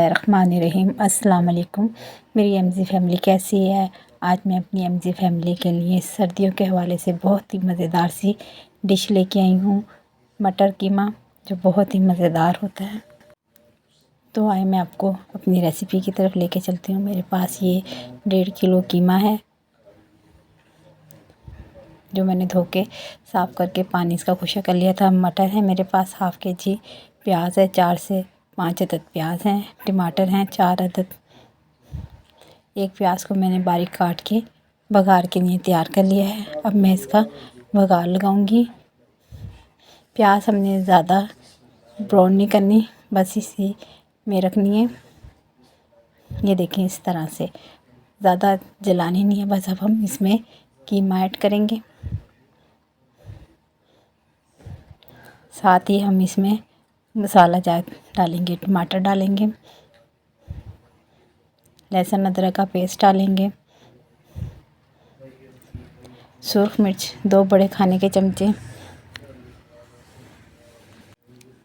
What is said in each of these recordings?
बिस्मिल्लाहिर्रहमानिर्रहीम। अस्सलाम वालेकुम। मेरी एमज़ी फैमिली कैसी है? आज मैं अपनी एमज़ी फैमिली के लिए सर्दियों के हवाले से बहुत ही मज़ेदार सी डिश लेके आई हूँ, मटर कीमा, जो बहुत ही मज़ेदार होता है। तो आए मैं आपको अपनी रेसिपी की तरफ लेके चलती हूँ। मेरे पास ये 1.5 किलो कीमा है, जो मैंने धो के साफ़ करके पानी इसका खुशक कर लिया था। मटर है मेरे पास हाफ़ kg, प्याज है 4 से 5 अदद प्याज हैं, टमाटर हैं 4 अदद। एक प्याज को मैंने बारीक काट के बघार के लिए तैयार कर लिया है। अब मैं इसका बघार लगाऊंगी। प्याज हमने ज़्यादा ब्राउन नहीं करनी, बस इसी में रखनी है। ये देखें, इस तरह से ज़्यादा जलानी नहीं है। बस अब हम इसमें कीमा ऐड करेंगे, साथ ही हम इसमें मसाला डालेंगे, टमाटर डालेंगे, लहसुन अदरक का पेस्ट डालेंगे, सुरख मिर्च 2 बड़े खाने के चमचे,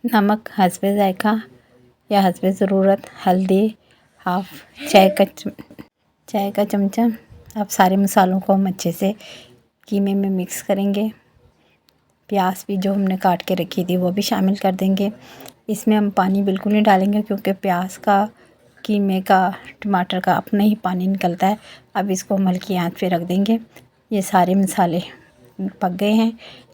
नमक हस्बे जायका या हस्बे ज़रूरत, हल्दी हाफ चाय का चमचा। अब सारे मसालों को हम अच्छे से कीमे में मिक्स करेंगे। प्याज भी जो हमने काट के रखी थी वो भी शामिल कर देंगे। इसमें हम पानी बिल्कुल नहीं डालेंगे, क्योंकि प्याज का, कीमे का, टमाटर का अपना ही पानी निकलता है। अब इसको हम हल्की आंच पे रख देंगे। ये सारे मसाले पक गए हैं।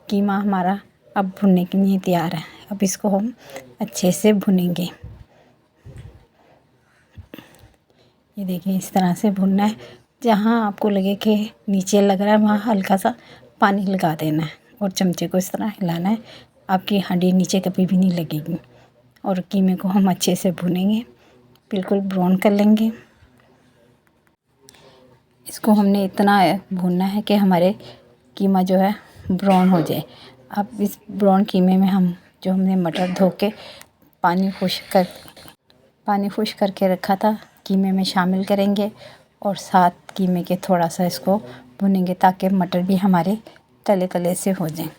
कीमा हमारा अब भुनने के लिए तैयार है। अब इसको हम अच्छे से भुनेंगे। ये देखिए, इस तरह से भुनना है। जहाँ आपको लगे कि नीचे लग रहा है, वहाँ हल्का सा पानी लगा देना है और चमचे को इस तरह हिलाना है। आपकी हांडी नीचे कभी भी नहीं लगेगी। और कीमे को हम अच्छे से भुनेंगे, बिल्कुल ब्राउन कर लेंगे। इसको हमने इतना भूनना है कि हमारे कीमा जो है ब्राउन हो जाए। अब इस ब्राउन कीमे में हम जो हमने मटर धो के पानी खुश करके रखा था, कीमे में शामिल करेंगे और साथ कीमे के थोड़ा सा इसको भुनेंगे, ताकि मटर भी हमारे तले तले से हो जाए।